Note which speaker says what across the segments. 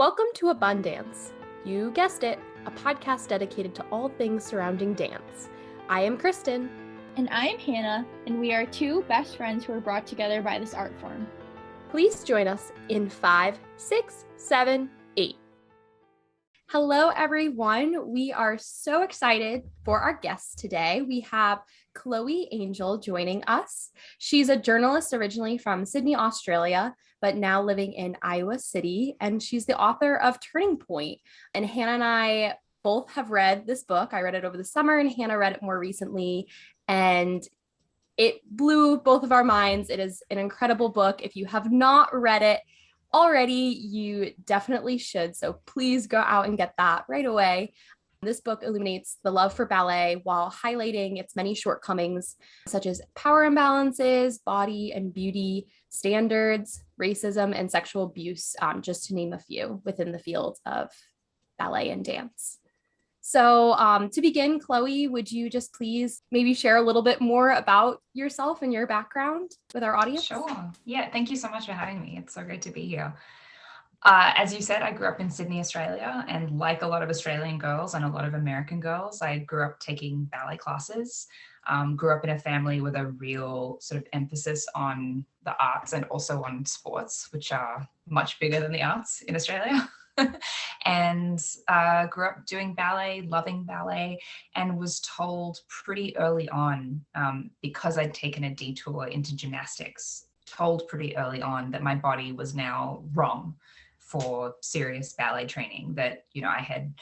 Speaker 1: Welcome to Abundance. You guessed it, a podcast dedicated to all things surrounding dance. I am Kristen.
Speaker 2: And I am Hannah, and we are two best friends who are brought together by this art form.
Speaker 1: Please join us in 5, 6, 7, 8. Hello, everyone. We are so excited for our guests today. We have Chole Angyal joining us. She's a journalist originally from Sydney, Australia, but now living in Iowa City, and she's the author of Turning Pointe. And Hannah and I both have read this book. I read it over the summer, and Hannah read it more recently, and it blew both of our minds. It is an incredible book. If you have not read it already, you definitely should. So please go out and get that right away. This book illuminates the love for ballet while highlighting its many shortcomings, such as power imbalances, body and beauty standards, racism, and sexual abuse, just to name a few within the field of ballet and dance. So to begin, Chole, would you just please maybe share a little bit more about yourself and your background with our audience?
Speaker 3: Sure. Yeah, thank you so much for having me. It's so great to be here. As you said, I grew up in Sydney, Australia, and like a lot of Australian girls and a lot of American girls, I grew up taking ballet classes, grew up in a family with a real sort of emphasis on the arts and also on sports, which are much bigger than the arts in Australia. And grew up doing ballet, loving ballet, and was told pretty early on, because I'd taken a detour into gymnastics, told pretty early on that my body was now wrong for serious ballet training, that, you know, I had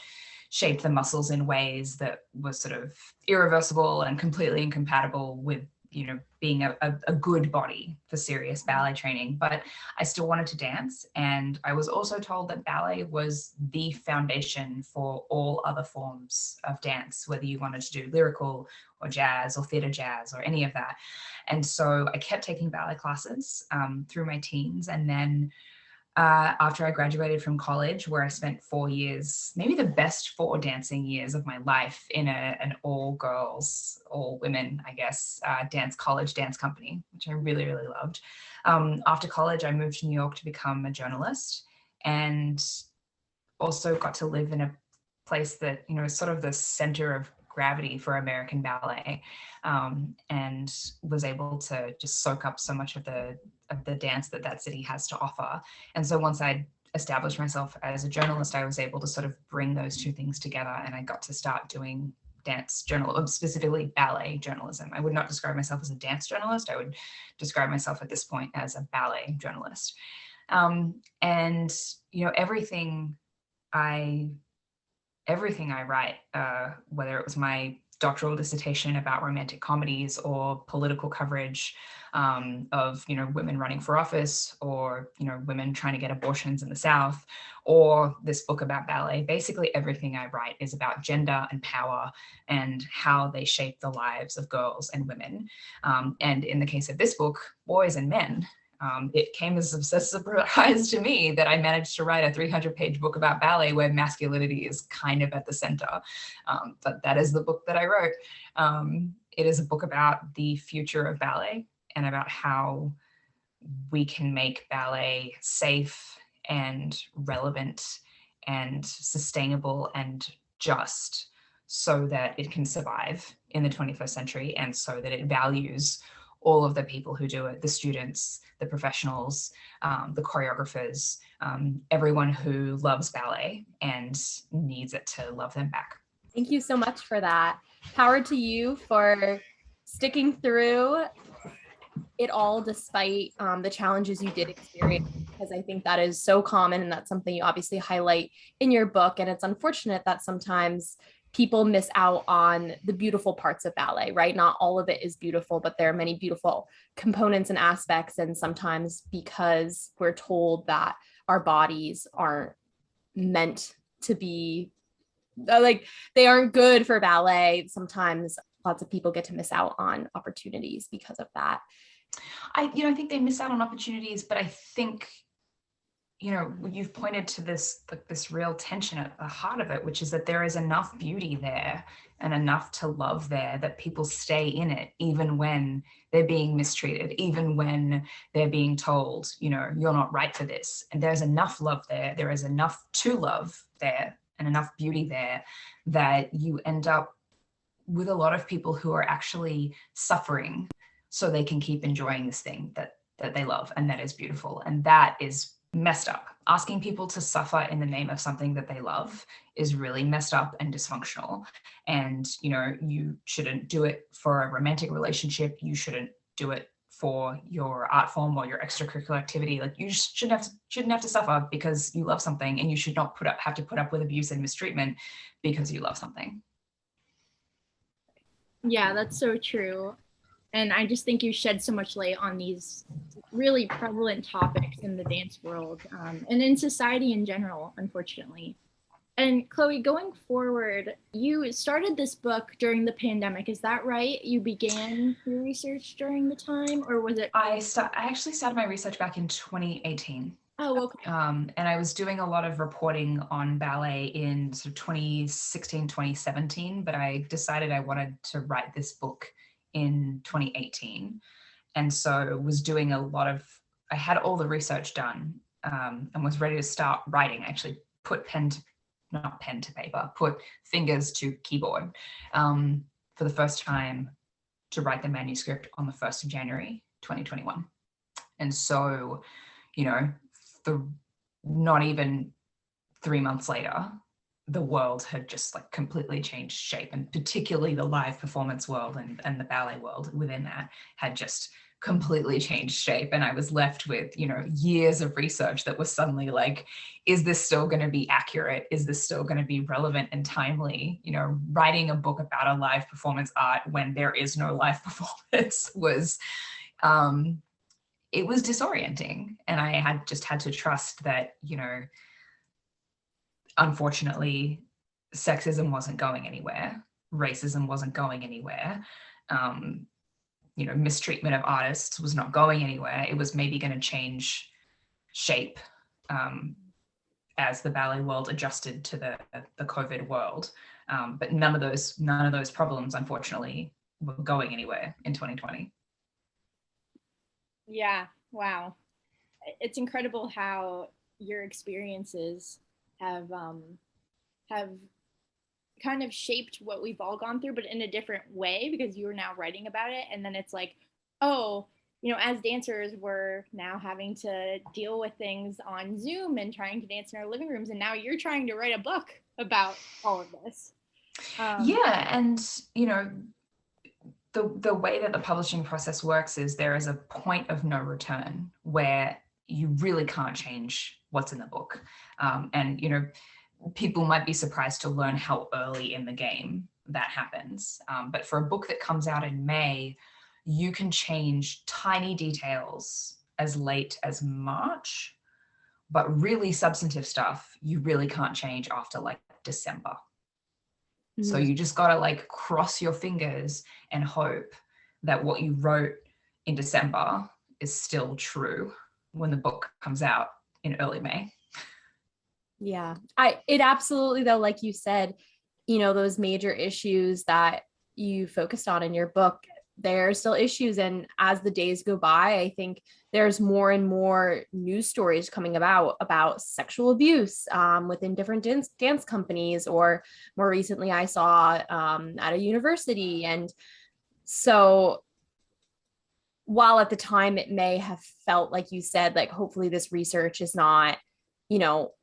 Speaker 3: shaped the muscles in ways that were sort of irreversible and completely incompatible with, you know, being a good body for serious ballet training. But I still wanted to dance. And I was also told that ballet was the foundation for all other forms of dance, whether you wanted to do lyrical or jazz or theater jazz or any of that. And so I kept taking ballet classes through my teens. And then after I graduated from college, where I spent 4 years, maybe the best 4 dancing years of my life in an all girls, all women, I guess, college dance company, which I really, really loved. After college, I moved to New York to become a journalist, and also got to live in a place that, you know, is sort of the center of gravity for American ballet, and was able to just soak up so much of the dance that city has to offer. And so once I established myself as a journalist, I was able to sort of bring those two things together, and I got to start doing dance journalism, specifically ballet journalism. I would not describe myself as a dance journalist. I would describe myself at this point as a ballet journalist. And, you know, everything I write, whether it was my doctoral dissertation about romantic comedies or political coverage of, you know, women running for office, or, you know, women trying to get abortions in the South, or this book about ballet, basically everything I write is about gender and power and how they shape the lives of girls and women. And in the case of this book, boys and men. It came as a surprise to me that I managed to write a 300-page book about ballet where masculinity is kind of at the center. But that is the book that I wrote. It is a book about the future of ballet and about how we can make ballet safe and relevant and sustainable and just, so that it can survive in the 21st century, and so that it values all of the people who do it, the students, the professionals, the choreographers, everyone who loves ballet and needs it to love them back.
Speaker 1: Thank you so much for that. Power to you for sticking through it all despite the challenges you did experience, because I think that is so common, and that's something you obviously highlight in your book. And it's unfortunate that sometimes people miss out on the beautiful parts of ballet, right? Not all of it is beautiful, but there are many beautiful components and aspects. And sometimes because we're told that our bodies aren't meant to be, like, they aren't good for ballet, sometimes lots of people get to miss out on opportunities because of that.
Speaker 3: I think they miss out on opportunities, but I think you know, you've pointed to this, like, this real tension at the heart of it, which is that there is enough beauty there and enough to love there that people stay in it, even when they're being mistreated, even when they're being told, you know, you're not right for this. And there's enough love there. There is enough to love there and enough beauty there that you end up with a lot of people who are actually suffering so they can keep enjoying this thing that they love and that is beautiful. And that is messed up. Asking people to suffer in the name of something that they love is really messed up and dysfunctional. And, you know, you shouldn't do it for a romantic relationship. You shouldn't do it for your art form or your extracurricular activity. Like, you just shouldn't have to suffer because you love something, and you should not have to put up with abuse and mistreatment because you love something.
Speaker 2: Yeah, that's so true. And I just think you shed so much light on these really prevalent topics in the dance world, and in society in general, unfortunately. And Chloe, going forward, you started this book during the pandemic. Is that right? You began your research during the time, or was it?
Speaker 3: I actually started my research back in 2018.
Speaker 2: Oh, okay.
Speaker 3: And I was doing a lot of reporting on ballet in sort of 2016, 2017, but I decided I wanted to write this book in 2018. And so was doing a lot of, I had all the research done, and was ready to start writing. I actually put not pen to paper, put fingers to keyboard, for the first time to write the manuscript on the 1st of January, 2021. And so, you know, not even 3 months later, the world had just like completely changed shape, and particularly the live performance world and the ballet world within that had just completely changed shape. And I was left with, you know, years of research that was suddenly like, is this still going to be accurate? Is this still going to be relevant and timely? You know, writing a book about a live performance art when there is no live performance was, it was disorienting. And I had to trust that, you know, unfortunately, sexism wasn't going anywhere. Racism wasn't going anywhere. You know, mistreatment of artists was not going anywhere. It was maybe going to change shape, as the ballet world adjusted to the COVID world. But none of those problems, unfortunately, were going anywhere in 2020.
Speaker 2: Yeah, wow. It's incredible how your experiences have kind of shaped what we've all gone through, but in a different way, because you are now writing about it. And then it's like, oh, you know, as dancers, we're now having to deal with things on Zoom and trying to dance in our living rooms. And now you're trying to write a book about all of this.
Speaker 3: Yeah. And, you know, the way that the publishing process works is there is a point of no return where you really can't change what's in the book. And, you know, people might be surprised to learn how early in the game that happens. But for a book that comes out in May, you can change tiny details as late as March, but really substantive stuff you really can't change after like December. Mm-hmm. So you just gotta like cross your fingers and hope that what you wrote in December is still true when the book comes out in early May.
Speaker 1: Yeah, it absolutely, though, like you said, you know, those major issues that you focused on in your book, there are still issues. And as the days go by, I think there's more and more news stories coming about sexual abuse within different dance companies, or more recently I saw at a university. And so while at the time it may have felt, like you said, like hopefully this research is not, you know,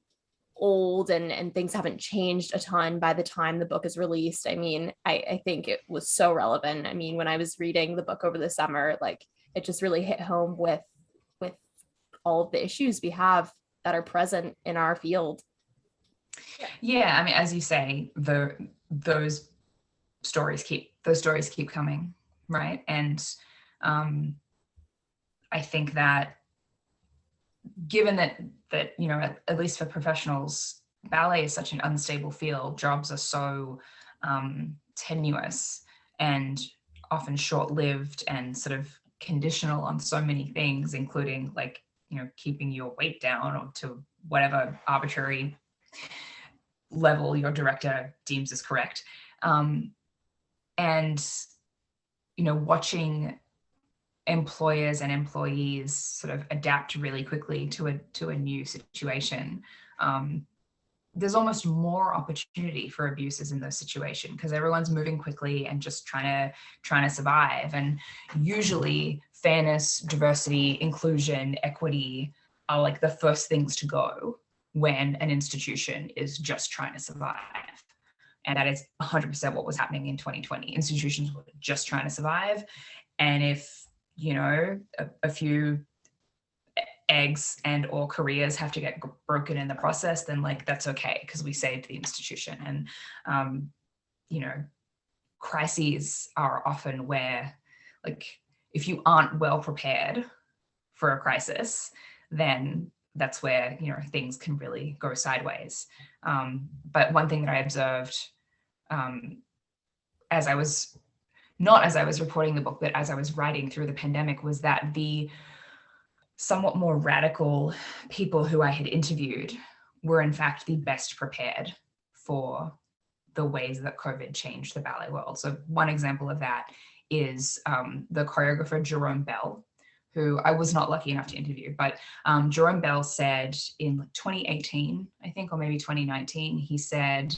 Speaker 1: old and things haven't changed a ton by the time the book is released. I mean, I think it was so relevant. I mean, when I was reading the book over the summer, like it just really hit home with all of the issues we have that are present in our field.
Speaker 3: Yeah, I mean, as you say, those stories keep coming, right? And I think that given that you know, at least for professionals, ballet is such an unstable field. Jobs are so tenuous and often short-lived and sort of conditional on so many things, including like keeping your weight down or to whatever arbitrary level your director deems is correct. And watching employers and employees sort of adapt really quickly to a new situation. There's almost more opportunity for abuses in those situations because everyone's moving quickly and just trying to survive. And usually fairness, diversity, inclusion, equity are like the first things to go when an institution is just trying to survive. And that is 100% what was happening in 2020. Institutions were just trying to survive. And if, a few eggs and or careers have to get broken in the process, then like that's okay because we saved the institution. And crises are often where, like, if you aren't well prepared for a crisis, then that's where things can really go sideways. But one thing that I observed as I was reporting the book, but as I was writing through the pandemic, was that the somewhat more radical people who I had interviewed were in fact the best prepared for the ways that COVID changed the ballet world. So one example of that is the choreographer Jerome Bell, who I was not lucky enough to interview, but Jerome Bell said in 2018, I think, or maybe 2019, he said,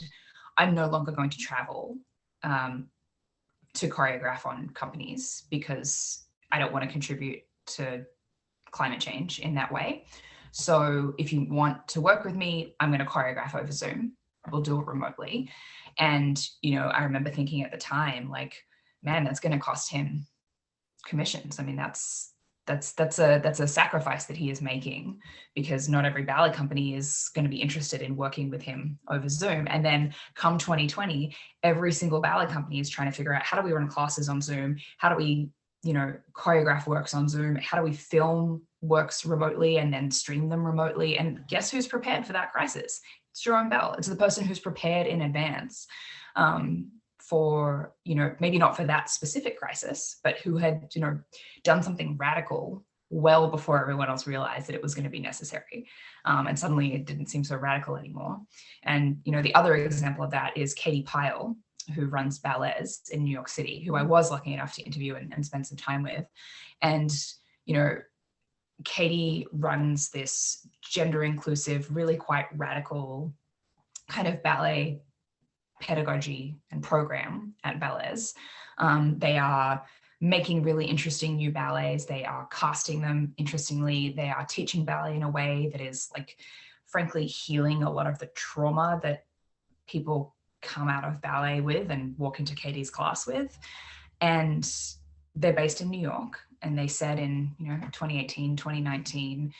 Speaker 3: I'm no longer going to travel to choreograph on companies because I don't want to contribute to climate change in that way. So if you want to work with me, I'm going to choreograph over Zoom. We'll do it remotely. And, I remember thinking at the time, like, man, that's going to cost him commissions. I mean, that's a sacrifice that he is making because not every ballet company is going to be interested in working with him over Zoom. And then come 2020, every single ballet company is trying to figure out, how do we run classes on Zoom? How do we, choreograph works on Zoom? How do we film works remotely and then stream them remotely? And guess who's prepared for that crisis? It's Jerome Bell. It's the person who's prepared in advance for, maybe not for that specific crisis, but who had, done something radical well before everyone else realized that it was going to be necessary. And suddenly it didn't seem so radical anymore. And, the other example of that is Pyle, who runs ballets in New York City, who I was lucky enough to interview and spend some time with. And, Katie runs this gender inclusive, really quite radical kind of ballet pedagogy and program at Ballets. They are making really interesting new ballets. They are casting them interestingly. They are teaching ballet in a way that is, like, frankly, healing a lot of the trauma that people come out of ballet with and walk into Katie's class with. And they're based in New York. And they said in 2018, 2019,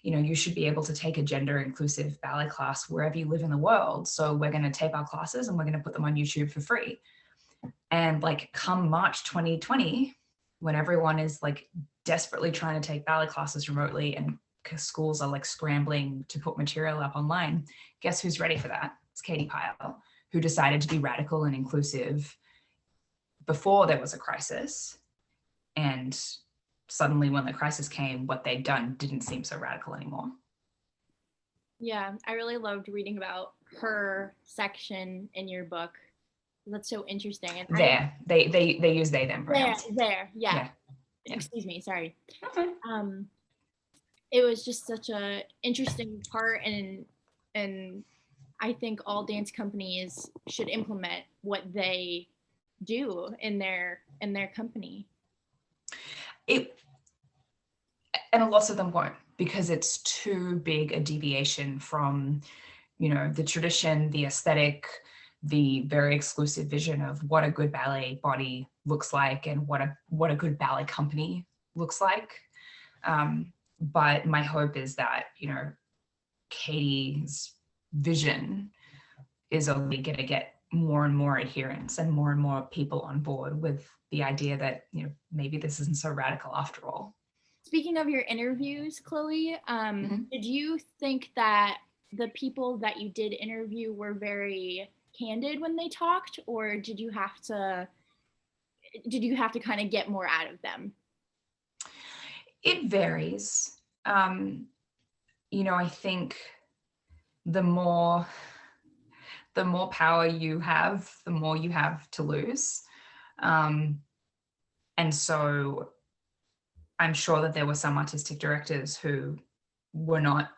Speaker 3: you should be able to take a gender inclusive ballet class wherever you live in the world. So we're going to tape our classes and we're going to put them on YouTube for free. And like come March 2020, when everyone is like desperately trying to take ballet classes remotely and schools are like scrambling to put material up online, guess who's ready for that? It's Katie Pyle, who decided to be radical and inclusive before there was a crisis. And suddenly when the crisis came, what they'd done didn't seem so radical anymore.
Speaker 2: Yeah, I really loved reading about her section in your book. That's so interesting. And
Speaker 3: they use they them pronouns.
Speaker 2: Yeah. Excuse me, sorry. Okay. It was just such a interesting part, and I think all dance companies should implement what they do in their company.
Speaker 3: And a lot of them won't, because it's too big a deviation from, the tradition, the aesthetic, the very exclusive vision of what a good ballet body looks like and what a good ballet company looks like. But my hope is that, Katie's vision is only going to get more and more adherents and more people on board with the idea that, maybe this isn't so radical after all.
Speaker 2: Speaking of your interviews, Chloe, did you think that the people that you did interview were very candid when they talked, or did you have to kind of get more out of them?
Speaker 3: It varies. I think the more power you have, the more you have to lose. And so I'm sure that there were some artistic directors who were not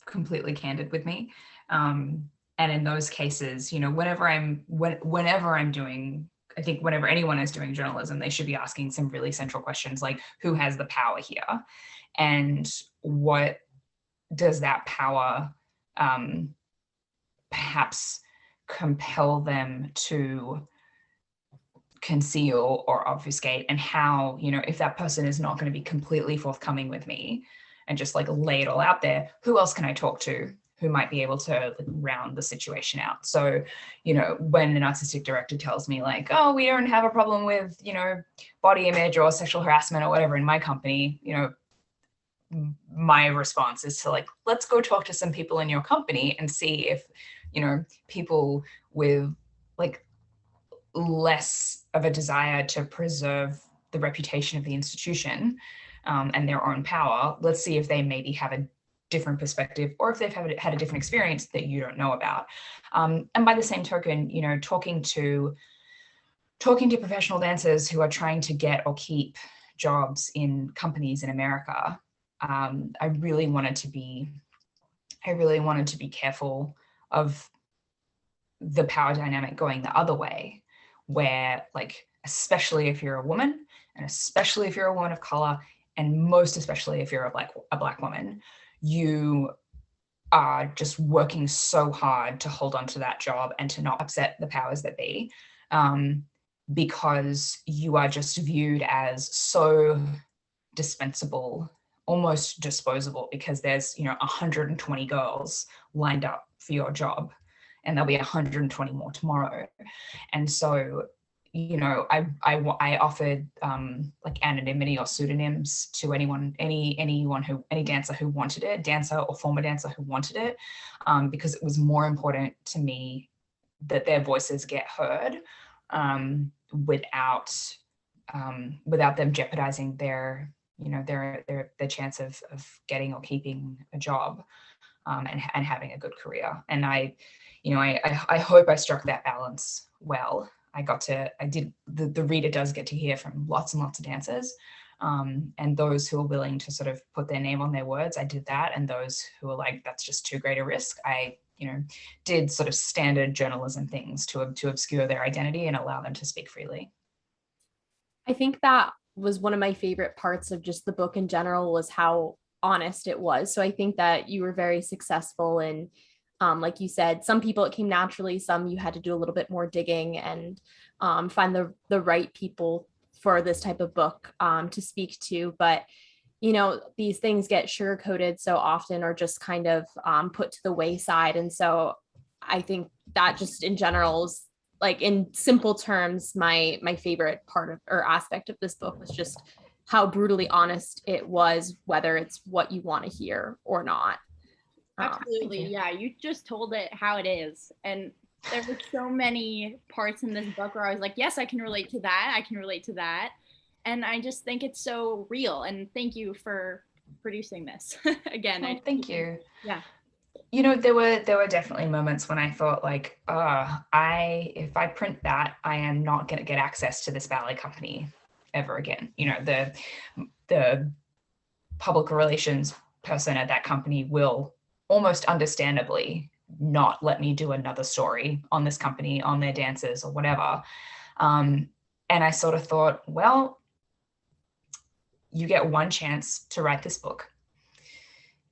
Speaker 3: completely candid with me. And in those cases, whenever I'm doing, I think whenever anyone is doing journalism, they should be asking some really central questions like, who has the power here? And what does that power perhaps compel them to conceal or obfuscate? And how, if that person is not going to be completely forthcoming with me and just like lay it all out there, who else can I talk to who might be able to round the situation out? So, when an artistic director tells me like, oh, we don't have a problem with, body image or sexual harassment or whatever in my company, my response is to like, let's go talk to some people in your company and see if, people with like less of a desire to preserve the reputation of the institution and their own power, let's see if they maybe have a different perspective, or if they've had a different experience that you don't know about. And by the same token, talking to professional dancers who are trying to get or keep jobs in companies in America, I really wanted to be careful of the power dynamic going the other way, where like, especially if you're a woman, and especially if you're a woman of color, and most especially if you're a black woman, you are just working so hard to hold on to that job and to not upset the powers that be, because you are just viewed as so dispensable, almost disposable, because there's 120 girls lined up for your job, and there'll be 120 more tomorrow. And so I offered like anonymity or pseudonyms to any dancer who wanted it, dancer or former dancer who wanted it, because it was more important to me that their voices get heard, without them jeopardizing their chance of getting or keeping a job, and having a good career. And I hope I struck that balance well. The reader does get to hear from lots and lots of dancers, and those who are willing to sort of put their name on their words, I did that. And those who are like, that's just too great a risk, I did sort of standard journalism things to obscure their identity and allow them to speak freely.
Speaker 1: I think that was one of my favorite parts of just the book in general, was how honest it was. So I think that you were very successful in, like you said, some people it came naturally, some you had to do a little bit more digging and find the right people for this type of book to speak to. But these things get sugar-coated so often, or just kind of put to the wayside. And so I think that just in general is, like, in simple terms, my favorite part of or aspect of this book was just how brutally honest it was, whether it's what you want to hear or not.
Speaker 2: Absolutely. Yeah, you just told it how it is. And there were so many parts in this book where I was like, yes, I can relate to that. I can relate to that. And I just think it's so real. And thank you for producing this. Again.
Speaker 3: Thank you.
Speaker 2: Yeah.
Speaker 3: There were definitely moments when I thought like, if I print that, I am not going to get access to this ballet company ever again. The public relations person at that company will almost understandably not let me do another story on this company, on their dancers or whatever. And I sort of thought, well, you get one chance to write this book.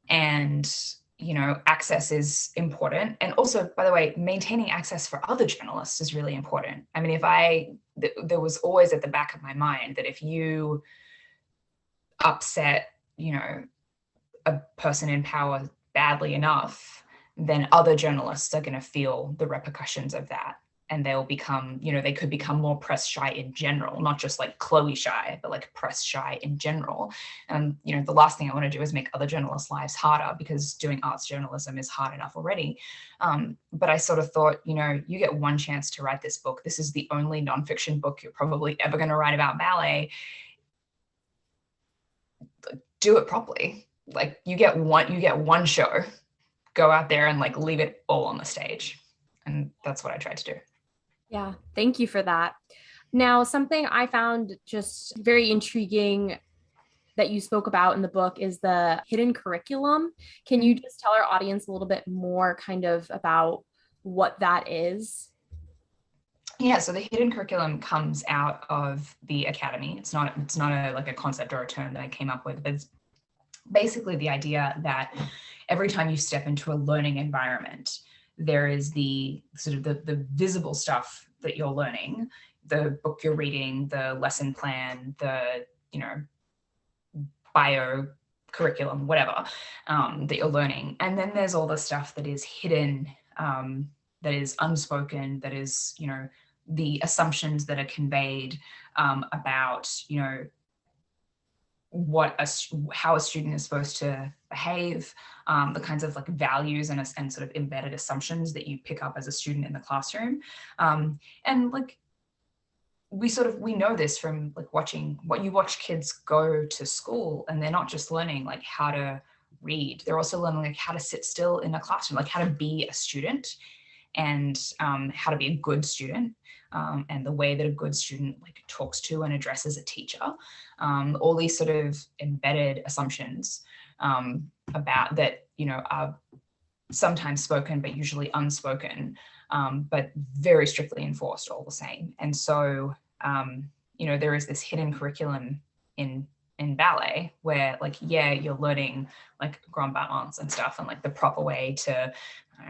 Speaker 3: And, access is important. And also, by the way, maintaining access for other journalists is really important. I mean, there was always at the back of my mind that if you upset, a person in power badly enough, then other journalists are going to feel the repercussions of that. And they'll become, they could become more press shy in general, not just like Chloe shy, but like press shy in general. And, the last thing I want to do is make other journalists' lives harder, because doing arts journalism is hard enough already. But I sort of thought, you get one chance to write this book. This is the only nonfiction book you're probably ever going to write about ballet. Do it properly. like you get one show, go out there and like leave it all on the stage. And that's what I tried to do.
Speaker 1: Yeah, thank you for that. Now, something I found just very intriguing that you spoke about in the book is the hidden curriculum. Can you just tell our audience a little bit more kind of about what that is?
Speaker 3: Yeah, so the hidden curriculum comes out of the academy. It's not like a concept or a term that I came up with, but it's basically the idea that every time you step into a learning environment, there is the sort of the visible stuff that you're learning, the book you're reading, the lesson plan, the, you know, bio curriculum, whatever, that you're learning. And then there's all the stuff that is hidden, that is unspoken, that is, you know, the assumptions that are conveyed about, you know, how a student is supposed to behave, the kinds of like values and sort of embedded assumptions that you pick up as a student in the classroom. And like, we know this from like watch kids go to school, and they're not just learning like how to read, they're also learning like how to sit still in a classroom, like how to be a student, and how to be a good student, and the way that a good student like talks to and addresses a teacher, all these sort of embedded assumptions about that, you know, are sometimes spoken but usually unspoken, but very strictly enforced all the same. And so, you know, there is this hidden curriculum in ballet where like, yeah, you're learning like grand battements and stuff, and like the proper way to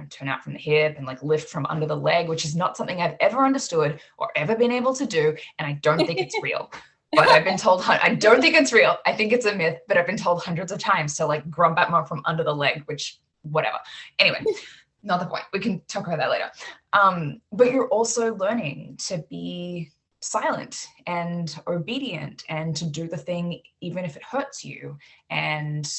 Speaker 3: turn out from the hip and like lift from under the leg, which is not something I've ever understood or ever been able to do. And I don't think it's real. But I've been told, I don't think it's real. I think it's a myth, but I've been told hundreds of times to like grand battement from under the leg, which whatever. Anyway, not the point. We can talk about that later. But you're also learning to be silent and obedient and to do the thing even if it hurts you. And,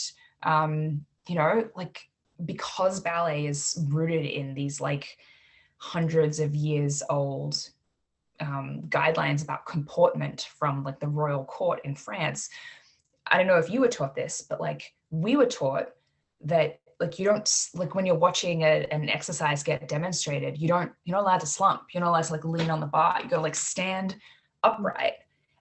Speaker 3: you know, like, because ballet is rooted in these like hundreds of years old guidelines about comportment from like the royal court in France. I don't know if you were taught this, but like we were taught that like you don't, like when you're watching an exercise get demonstrated, you're not allowed to slump. You're not allowed to like lean on the bar. You gotta like stand upright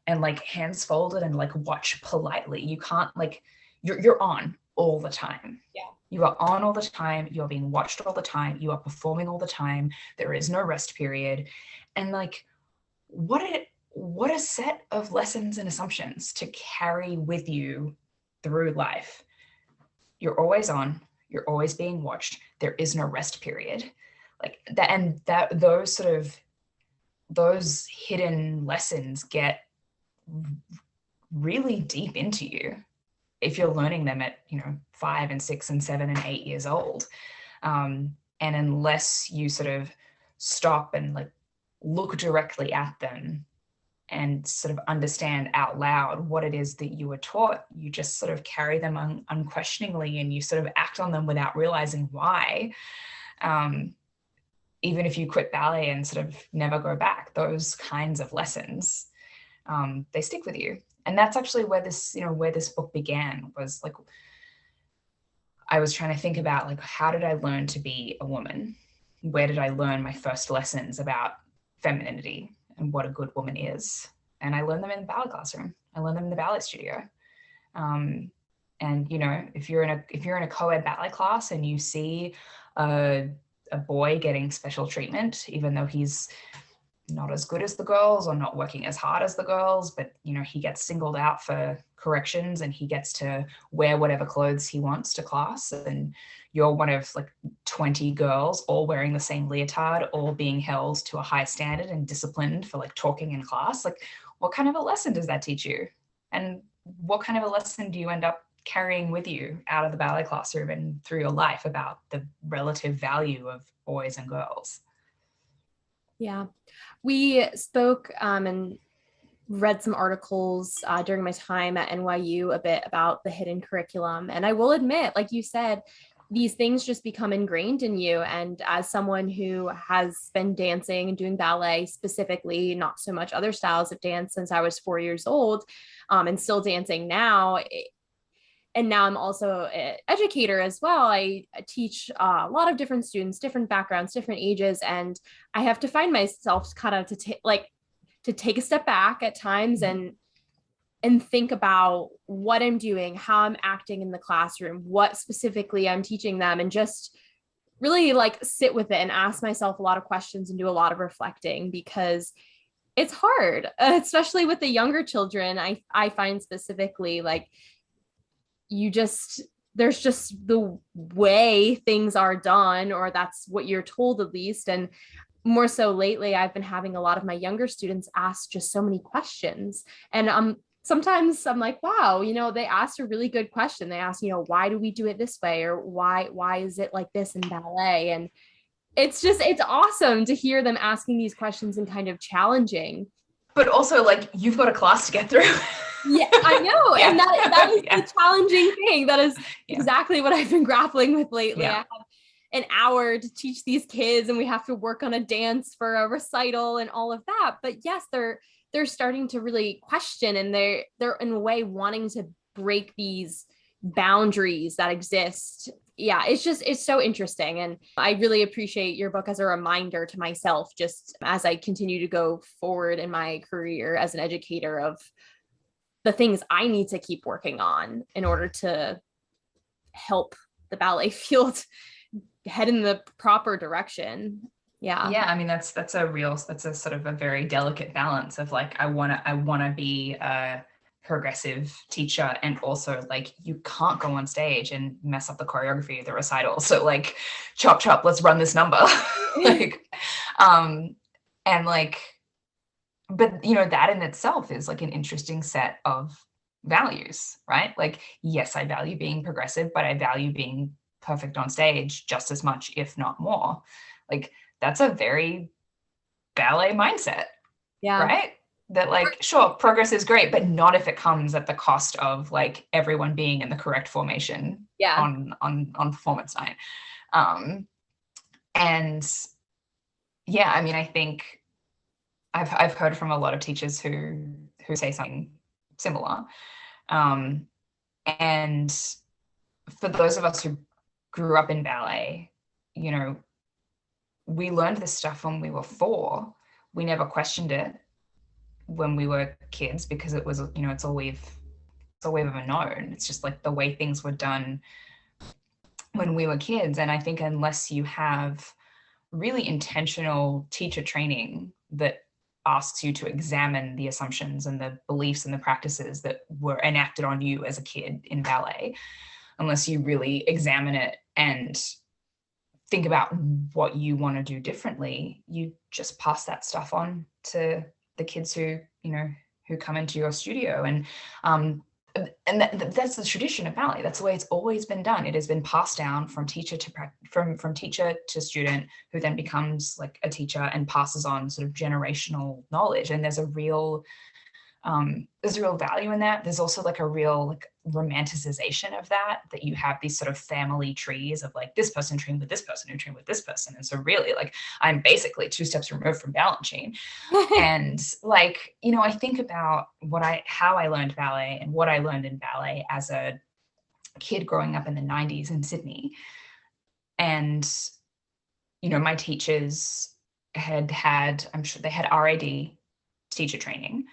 Speaker 3: and like hands folded and like watch politely. You can't like, you're on all the time.
Speaker 1: Yeah.
Speaker 3: You are on all the time. You are being watched all the time. You are performing all the time. There is no rest period. And like, what a set of lessons and assumptions to carry with you through life. You're always on. You're always being watched. There is no rest period. Like that, and that those hidden lessons get really deep into you if you're learning them at, you know, 5 and 6 and 7 and 8 years old. And unless you sort of stop and like look directly at them and sort of understand out loud what it is that you were taught, you just sort of carry them unquestioningly, and you sort of act on them without realizing why. Even if you quit ballet and sort of never go back, those kinds of lessons, they stick with you. And that's actually where this book began, was like, I was trying to think about like, how did I learn to be a woman? Where did I learn my first lessons about femininity and what a good woman is? And I learned them in the ballet classroom. I learned them in the ballet studio. And you know, if you're in a co-ed ballet class and you see a boy getting special treatment, even though he's not as good as the girls or not working as hard as the girls, but you know, he gets singled out for corrections and he gets to wear whatever clothes he wants to class, and you're one of like 20 girls all wearing the same leotard, all being held to a high standard and disciplined for like talking in class. Like, what kind of a lesson does that teach you? And what kind of a lesson do you end up carrying with you out of the ballet classroom and through your life about the relative value of boys and girls?
Speaker 1: Yeah, we spoke and read some articles during my time at NYU a bit about the hidden curriculum. And I will admit, like you said, these things just become ingrained in you. And as someone who has been dancing and doing ballet specifically, not so much other styles of dance since I was 4 years old, and still dancing now, And now I'm also an educator as well. I teach a lot of different students, different backgrounds, different ages, and I have to find myself kind of to take a step back at times and think about what I'm doing, how I'm acting in the classroom, what specifically I'm teaching them, and just really like sit with it and ask myself a lot of questions and do a lot of reflecting, because it's hard, especially with the younger children. I find specifically, like, there's just the way things are done, or that's what you're told at least. And more so lately, I've been having a lot of my younger students ask just so many questions. And sometimes I'm like, wow, they asked a really good question. They asked, why do we do it this way? Or why is it like this in ballet? And it's awesome to hear them asking these questions and kind of challenging.
Speaker 3: But also, like, you've got a class to get through.
Speaker 1: Yeah, I know. Yeah. And that is
Speaker 3: Yeah.
Speaker 1: the challenging thing. That is exactly what I've been grappling with lately. Yeah. I have an hour to teach these kids, and we have to work on a dance for a recital and all of that. But yes, they're starting to really question, and they're in a way wanting to break these boundaries that exist. Yeah, it's so interesting. And I really appreciate your book as a reminder to myself, just as I continue to go forward in my career as an educator, of the things I need to keep working on in order to help the ballet field head in the proper direction. Yeah.
Speaker 3: Yeah. I mean, that's a sort of a very delicate balance of like, I want to be a progressive teacher, and also like, you can't go on stage and mess up the choreography of the recital. So like, chop, chop, let's run this number. Like, and like, but that in itself is like an interesting set of values, right? Like, yes, I value being progressive, but I value being perfect on stage just as much, if not more. Like, that's a very ballet mindset. Yeah. Right? That like, sure, progress is great, but not if it comes at the cost of like everyone being in the correct formation on performance night. And yeah, I mean, I think I've heard from a lot of teachers who say something similar. And for those of us who grew up in ballet, we learned this stuff when we were 4. We never questioned it when we were kids, because it was, it's all we've ever known. It's just like the way things were done when we were kids. And I think unless you have really intentional teacher training that asks you to examine the assumptions and the beliefs and the practices that were enacted on you as a kid in ballet, unless you really examine it and think about what you want to do differently, you just pass that stuff on to the kids who come into your studio. And that's the tradition of ballet. That's the way it's always been done. It has been passed down from teacher to student, who then becomes like a teacher and passes on sort of generational knowledge. And there's a real value in that. There's also like a real like romanticization of that you have these sort of family trees of like, this person trained with this person who trained with this person. And so really, like, I'm basically 2 steps removed from Balanchine. And like, I think about how I learned ballet and what I learned in ballet as a kid growing up in the 90s in Sydney. And, my teachers I'm sure they had RAD teacher training.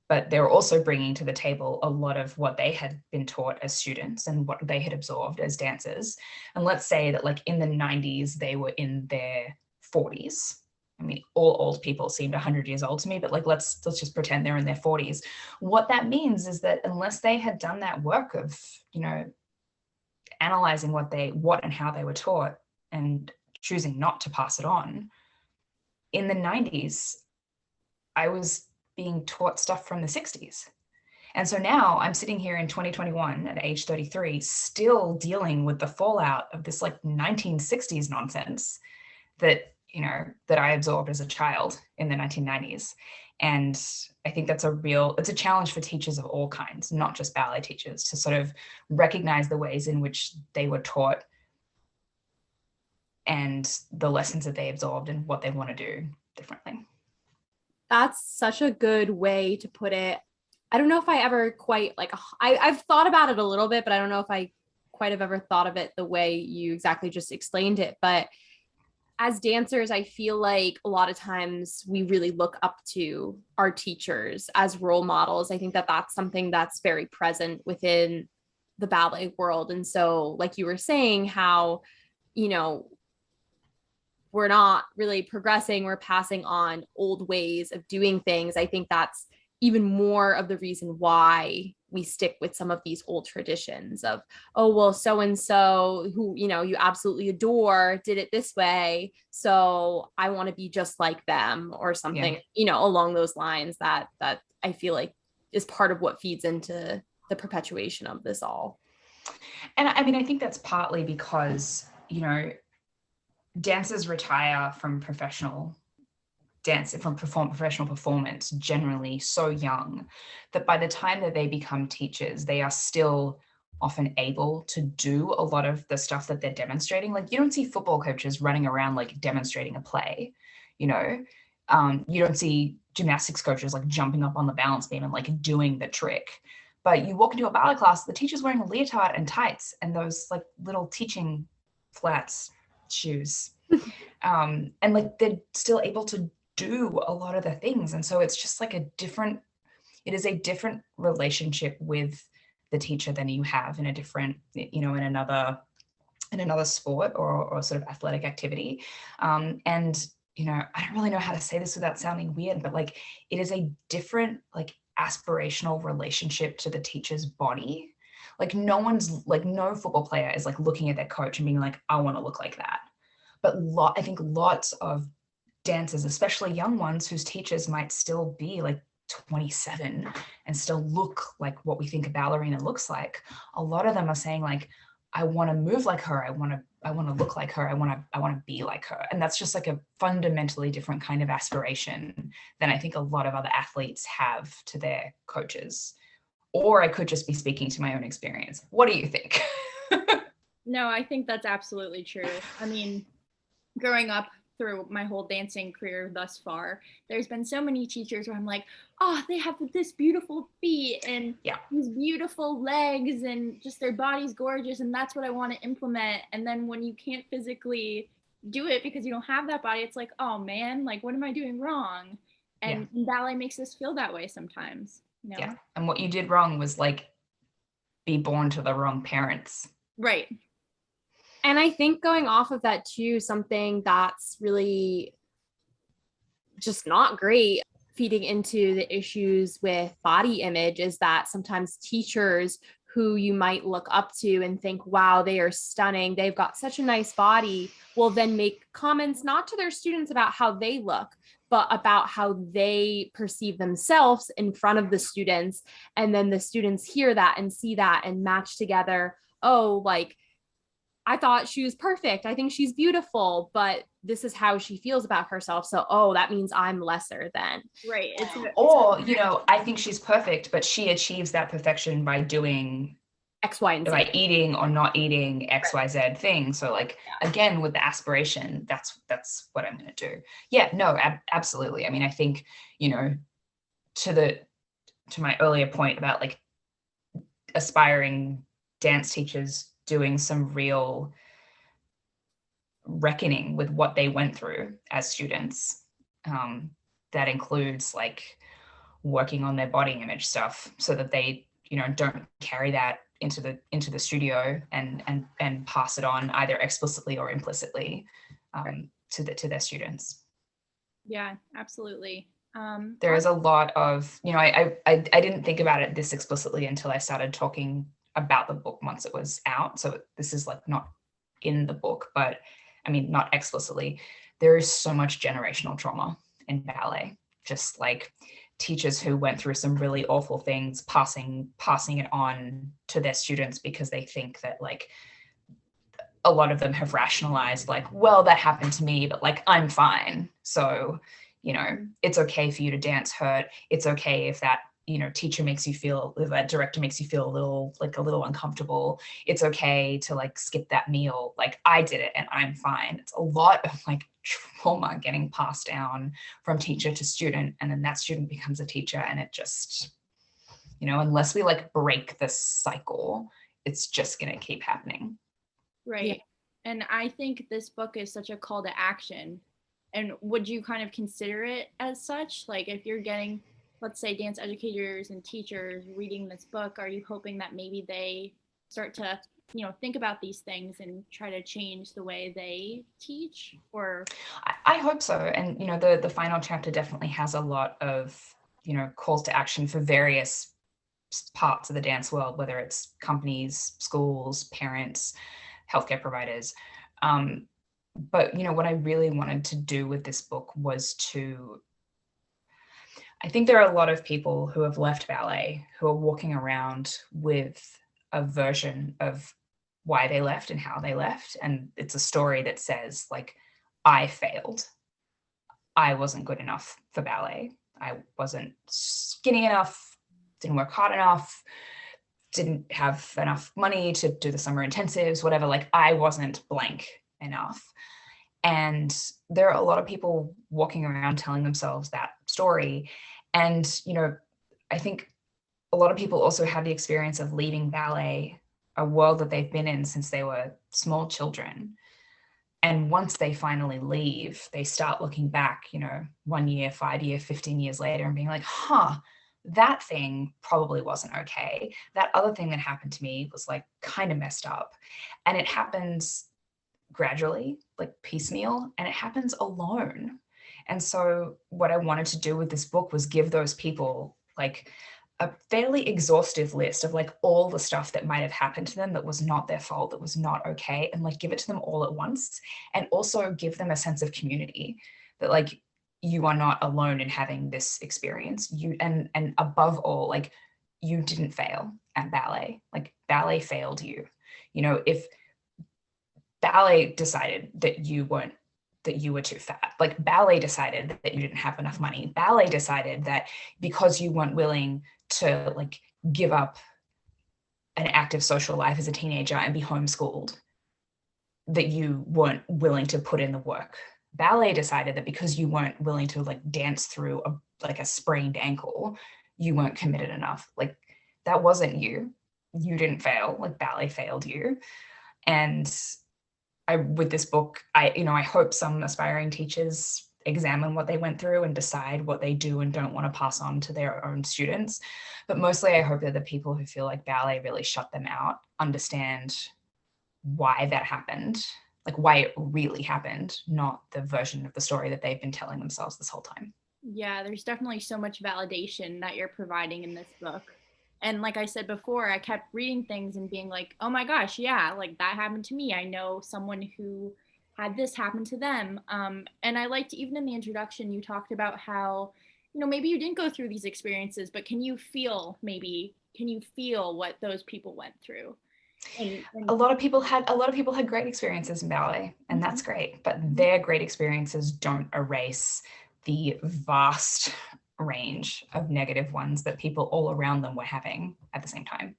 Speaker 3: But they were also bringing to the table a lot of what they had been taught as students and what they had absorbed as dancers. And let's say that like in the 90s, they were in their 40s. I mean, all old people seemed 100 years old to me, but like, let's just pretend they're in their 40s. What that means is that unless they had done that work of, analyzing what and how they were taught and choosing not to pass it on, in the 90s, I was being taught stuff from the 60s. And so now I'm sitting here in 2021 at age 33, still dealing with the fallout of this like 1960s nonsense that I absorbed as a child in the 1990s. And I think it's a challenge for teachers of all kinds, not just ballet teachers, to sort of recognize the ways in which they were taught and the lessons that they absorbed and what they want to do differently.
Speaker 1: That's such a good way to put it. I don't know if I ever quite like, I've thought about it a little bit, but I don't know if I quite have ever thought of it the way you exactly just explained it. But as dancers, I feel like a lot of times we really look up to our teachers as role models. I think that that's something that's very present within the ballet world. And so, like you were saying, how, you know, we're not really progressing, we're passing on old ways of doing things. I think that's even more of the reason why we stick with some of these old traditions of, oh, well, so and so who, you know, you absolutely adore did it this way, so I want to be just like them, or something, you know, along those lines. That I feel like is part of what feeds into the perpetuation of this all.
Speaker 3: And I mean, I think that's partly because, you know, dancers retire from professional performance generally so young that by the time that they become teachers, they are still often able to do a lot of the stuff that they're demonstrating. Like, you don't see football coaches running around like demonstrating a play, you know. You don't see gymnastics coaches like jumping up on the balance beam and like doing the trick. But you walk into a ballet class, the teacher's wearing a leotard and tights and those like little teaching flats shoes. And like they're still able to do a lot of the things. And so it's just like it is a different relationship with the teacher than you have in a different, you know, in another sport or sort of athletic activity. And, you know, I don't really know how to say this without sounding weird, but like it is a different like aspirational relationship to the teacher's body. Like no football player is like looking at their coach and being like, I want to look like that. But I think lots of dancers, especially young ones whose teachers might still be like 27 and still look like what we think a ballerina looks like. A lot of them are saying like, I want to move like her. I want to look like her. I want to be like her. And that's just like a fundamentally different kind of aspiration than I think a lot of other athletes have to their coaches. Or I could just be speaking to my own experience. What do you think?
Speaker 2: No, I think that's absolutely true. I mean, growing up through my whole dancing career thus far, there's been so many teachers where I'm like, oh, they have this beautiful feet and these beautiful legs and just their body's gorgeous and that's what I want to implement. And then when you can't physically do it because you don't have that body, it's like, oh man, like what am I doing wrong? And ballet makes us feel that way sometimes, you know?
Speaker 3: Yeah. And what you did wrong was like be born to the wrong parents.
Speaker 2: Right.
Speaker 1: And I think going off of that too, something that's really just not great feeding into the issues with body image is that sometimes teachers who you might look up to and think, wow, they are stunning, they've got such a nice body, will then make comments not to their students about how they look, but about how they perceive themselves in front of the students. And then the students hear that and see that and match together, oh, like, I thought she was perfect, I think she's beautiful, but this is how she feels about herself. So, oh, that means I'm lesser than.
Speaker 2: Right.
Speaker 3: Or, you know, I think she's perfect, but she achieves that perfection by doing
Speaker 1: X, Y, and Z.
Speaker 3: By eating or not eating X, Y, Z thing. So like, again, with the aspiration, that's what I'm going to do. Yeah, no, absolutely. I mean, I think, you know, to my earlier point about like aspiring dance teachers doing some real reckoning with what they went through as students. That includes like working on their body image stuff so that they, you know, don't carry that into the studio and pass it on either explicitly or implicitly to their students.
Speaker 2: Yeah, absolutely.
Speaker 3: There is a lot of, you know, I didn't think about it this explicitly until I started talking about the book once it was out. So this is like not in the book, but I mean, not explicitly. There is so much generational trauma in ballet, just like teachers who went through some really awful things, passing it on to their students because they think that like a lot of them have rationalized like, well, that happened to me, but like I'm fine. So, you know, it's okay for you to dance hurt. It's okay if that, you know, that director makes you feel a little uncomfortable. It's okay to like skip that meal. Like I did it and I'm fine. It's a lot of like trauma getting passed down from teacher to student. And then that student becomes a teacher and it just, unless we like break this cycle, it's just going to keep happening.
Speaker 2: Right.
Speaker 1: Yeah.
Speaker 2: And I think this book is such a call to action. And would you kind of consider it as such? Like if you're getting, let's say, dance educators and teachers reading this book, are you hoping that maybe they start to, think about these things and try to change the way they teach? Or
Speaker 3: I hope so. And, the final chapter definitely has a lot of, calls to action for various parts of the dance world, whether it's companies, schools, parents, healthcare providers. But, what I really wanted to do with this book was I think there are a lot of people who have left ballet who are walking around with a version of why they left and how they left. And it's a story that says, like, I failed. I wasn't good enough for ballet. I wasn't skinny enough, didn't work hard enough, didn't have enough money to do the summer intensives, whatever. Like, I wasn't blank enough. And there are a lot of people walking around telling themselves that story. And, I think a lot of people also have the experience of leaving ballet, a world that they've been in since they were small children. And once they finally leave, they start looking back, 1 year, 5 year, 15 years later and being like, that thing probably wasn't okay. That other thing that happened to me was like kind of messed up. And it happens gradually, like piecemeal, and it happens alone. And so what I wanted to do with this book was give those people like a fairly exhaustive list of like all the stuff that might have happened to them that was not their fault, that was not okay, and like give it to them all at once, and also give them a sense of community that like you are not alone in having this experience. You and above all, like you didn't fail at ballet. Like ballet failed you. If ballet decided that you were too fat. Like ballet decided that you didn't have enough money. Ballet decided that because you weren't willing to like give up an active social life as a teenager and be homeschooled, that you weren't willing to put in the work. Ballet decided that because you weren't willing to like dance through a sprained ankle, you weren't committed enough. Like that wasn't you. You didn't fail. Like ballet failed you. And with this book, I hope some aspiring teachers examine what they went through and decide what they do and don't want to pass on to their own students. But mostly I hope that the people who feel like ballet really shut them out understand why that happened, like why it really happened, not the version of the story that they've been telling themselves this whole time.
Speaker 2: Yeah, there's definitely so much validation that you're providing in this book. And like I said before, I kept reading things and being like, oh my gosh, yeah, like that happened to me. I know someone who had this happen to them. And I liked, even in the introduction, you talked about how, maybe you didn't go through these experiences, but can you feel what those people went through? And
Speaker 3: a lot of people had great experiences in ballet, and that's great, but their great experiences don't erase the vast range of negative ones that people all around them were having at the same time.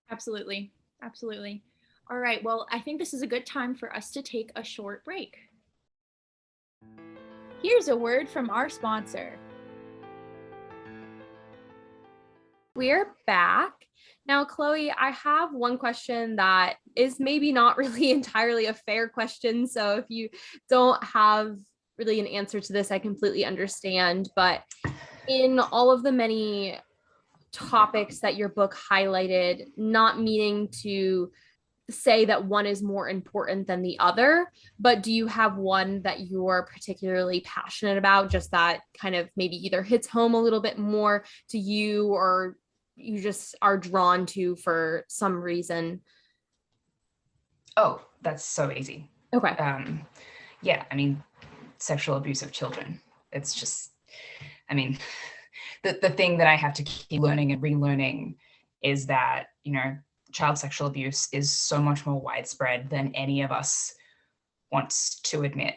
Speaker 2: Absolutely. Absolutely. All right. Well, I think this is a good time for us to take a short break. Here's a word from our sponsor.
Speaker 1: We're back. Now, Chloe, I have one question that is maybe not really entirely a fair question. So if you don't have really an answer to this, I completely understand. But in all of the many topics that your book highlighted, not meaning to say that one is more important than the other, but do you have one that you're particularly passionate about, just that kind of maybe either hits home a little bit more to you or you just are drawn to for some reason?
Speaker 3: Oh, that's so easy.
Speaker 1: Okay.
Speaker 3: Yeah, I mean, sexual abuse of children. It's just, I mean, the thing that I have to keep learning and relearning is that, child sexual abuse is so much more widespread than any of us wants to admit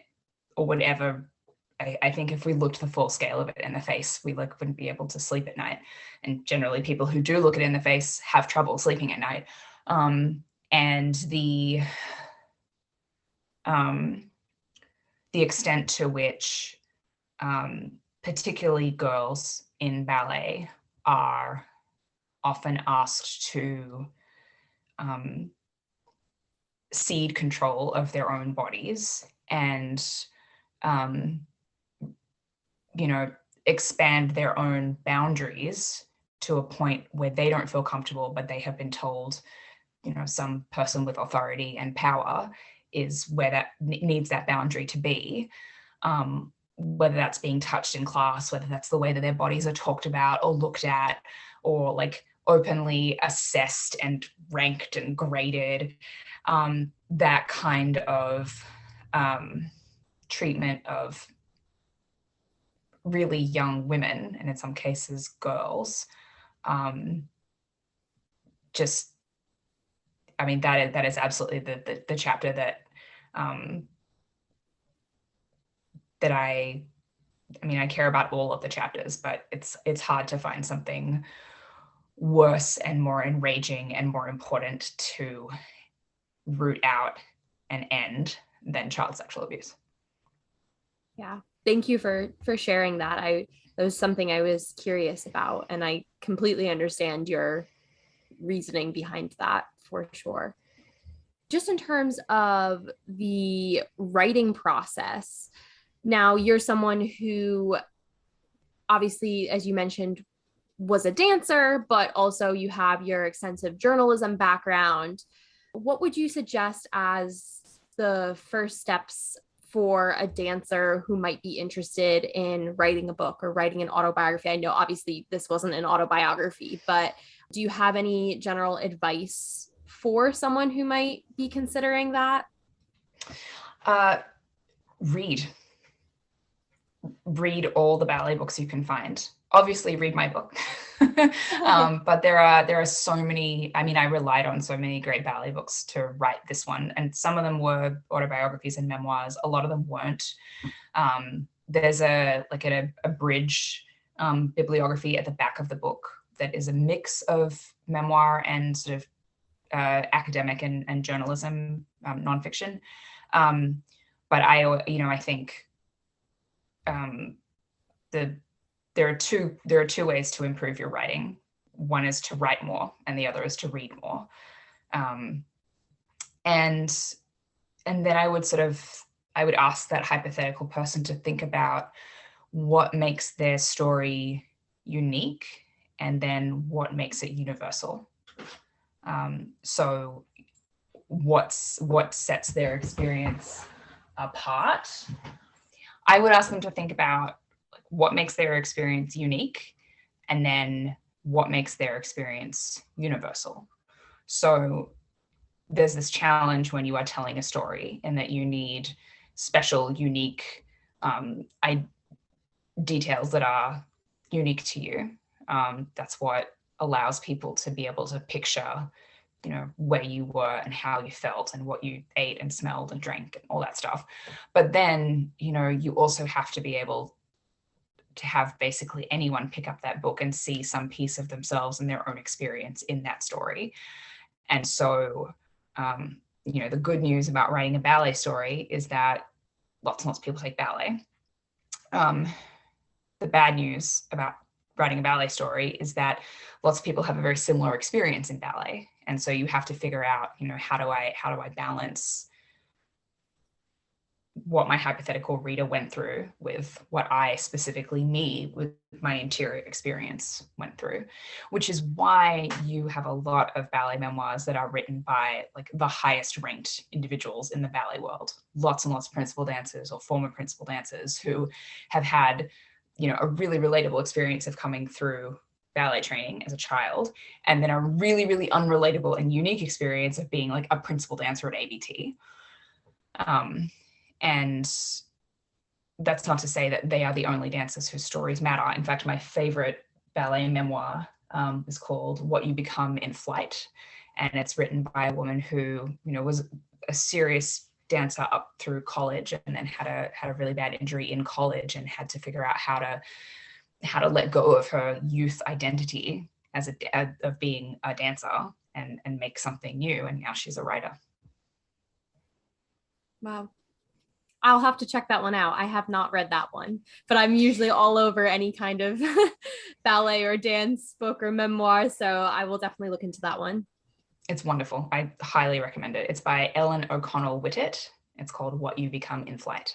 Speaker 3: or would ever. I think if we looked the full scale of it in the face, we wouldn't be able to sleep at night. And generally people who do look it in the face have trouble sleeping at night. And the extent to which particularly girls in ballet are often asked to cede control of their own bodies and, expand their own boundaries to a point where they don't feel comfortable, but they have been told, some person with authority and power is where that needs that boundary to be. Whether that's being touched in class, whether that's the way that their bodies are talked about or looked at, or like openly assessed and ranked and graded, that kind of treatment of really young women, and in some cases girls, that is absolutely the chapter that I care about all of the chapters, but it's hard to find something worse and more enraging and more important to root out and end than child sexual abuse.
Speaker 1: Yeah. Thank you for sharing that. That was something I was curious about, and I completely understand your reasoning behind that for sure. Just in terms of the writing process, now you're someone who obviously, as you mentioned, was a dancer, but also you have your extensive journalism background. What would you suggest as the first steps for a dancer who might be interested in writing a book or writing an autobiography? I know obviously this wasn't an autobiography, but do you have any general advice for someone who might be considering that?
Speaker 3: Read all the ballet books you can find. Obviously read my book. But there are so many, I relied on so many great ballet books to write this one, and some of them were autobiographies and memoirs. A lot of them weren't. There's a bridge bibliography at the back of the book that is a mix of memoir and sort of academic and journalism, nonfiction. But I think there are two ways to improve your writing. One is to write more, and the other is to read more. And then I would ask that hypothetical person to think about what makes their story unique, and then what makes it universal. So what sets their experience apart? I would ask them to think about what makes their experience unique, and then what makes their experience universal. So there's this challenge when you are telling a story, in that you need special, unique details that are unique to you. That's what allows people to be able to picture, where you were and how you felt and what you ate and smelled and drank and all that stuff. But then, you also have to be able to have basically anyone pick up that book and see some piece of themselves and their own experience in that story. And so, the good news about writing a ballet story is that lots and lots of people take ballet. The bad news about writing a ballet story is that lots of people have a very similar experience in ballet. And so you have to figure out, how do I balance what my hypothetical reader went through with what I specifically, me, with my interior experience went through, which is why you have a lot of ballet memoirs that are written by like the highest ranked individuals in the ballet world. Lots and lots of principal dancers or former principal dancers who have had, a really relatable experience of coming through ballet training as a child, and then a really, really unrelatable and unique experience of being like a principal dancer at ABT. And that's not to say that they are the only dancers whose stories matter. In fact, my favorite ballet memoir is called What You Become in Flight. And it's written by a woman who, was a serious dancer up through college, and then had a really bad injury in college and had to figure out how to let go of her youth identity of being a dancer and make something new. And now she's a writer.
Speaker 1: Wow. I'll have to check that one out. I have not read that one, but I'm usually all over any kind of ballet or dance book or memoir. So I will definitely look into that one.
Speaker 3: It's wonderful. I highly recommend it. It's by Ellen O'Connell Whittet. It's called What You Become in Flight.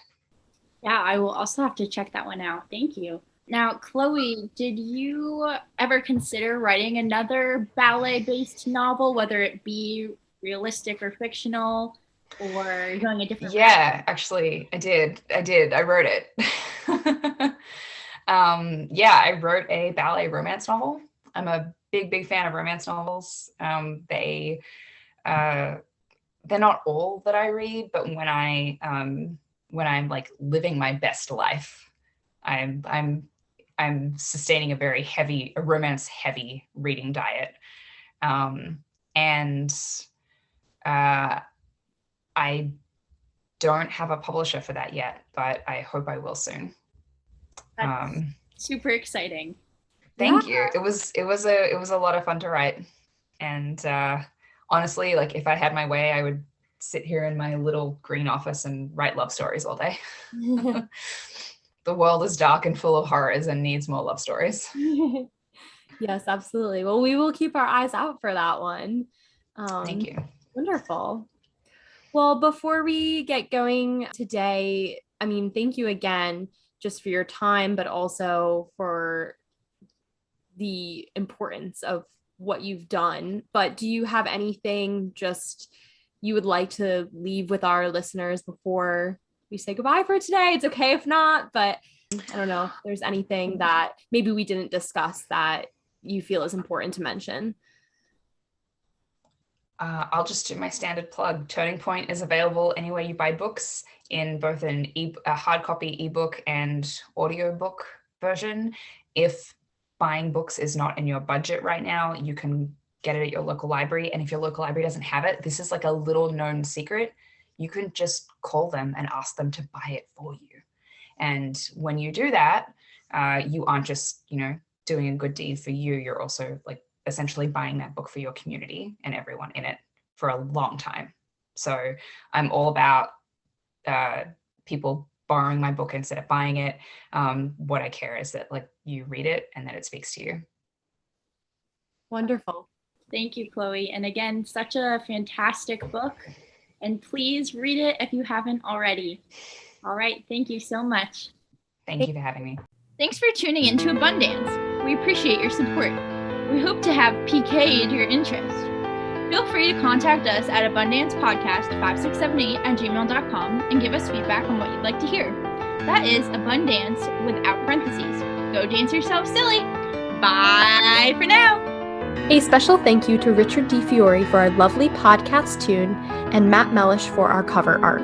Speaker 2: Yeah, I will also have to check that one out. Thank you. Now, Chloe, did you ever consider writing another ballet-based novel, whether it be realistic or fictional, or going a different route?
Speaker 3: Yeah, actually, I did. I wrote it. I wrote a ballet romance novel. I'm a big fan of romance novels. They're not all that I read, but when I'm like living my best life, I'm sustaining a very romance heavy reading diet. I don't have a publisher for that yet, but I hope I will soon.
Speaker 2: That's super exciting.
Speaker 3: Thank you. It was a lot of fun to write. And honestly, like if I had my way, I would sit here in my little green office and write love stories all day. The world is dark and full of horrors and needs more love stories.
Speaker 1: Yes, absolutely. Well, we will keep our eyes out for that one.
Speaker 3: Thank you.
Speaker 1: Wonderful. Well, before we get going today, I mean, thank you again just for your time, but also for the importance of what you've done. But do you have anything just you would like to leave with our listeners before we say goodbye for today? It's okay if not, but I don't know if there's anything that maybe we didn't discuss that you feel is important to mention.
Speaker 3: I'll just do my standard plug. Turning Pointe is available anywhere you buy books, in both a hard copy ebook and audiobook version. If buying books is not in your budget right now, you can get it at your local library. And if your local library doesn't have it, this is like a little known secret. You can just call them and ask them to buy it for you. And when you do that, you aren't just, doing a good deed for you. You're also like essentially buying that book for your community and everyone in it for a long time. So I'm all about people borrowing my book instead of buying it. What I care is that like you read it and that it speaks to you.
Speaker 1: Wonderful.
Speaker 2: Thank you, Chloe. And again, such a fantastic book. And please read it if you haven't already. All right. Thank you so much.
Speaker 3: Thank you for having me.
Speaker 2: Thanks for tuning into Abundance. We appreciate your support. We hope to have PK'd your interest. Feel free to contact us at abundancepodcast5678@gmail.com and give us feedback on what you'd like to hear. That is abundance without parentheses. Go dance yourself silly. Bye for now.
Speaker 1: A special thank you to Richard DiFiore for our lovely podcast tune and Matt Mellish for our cover art.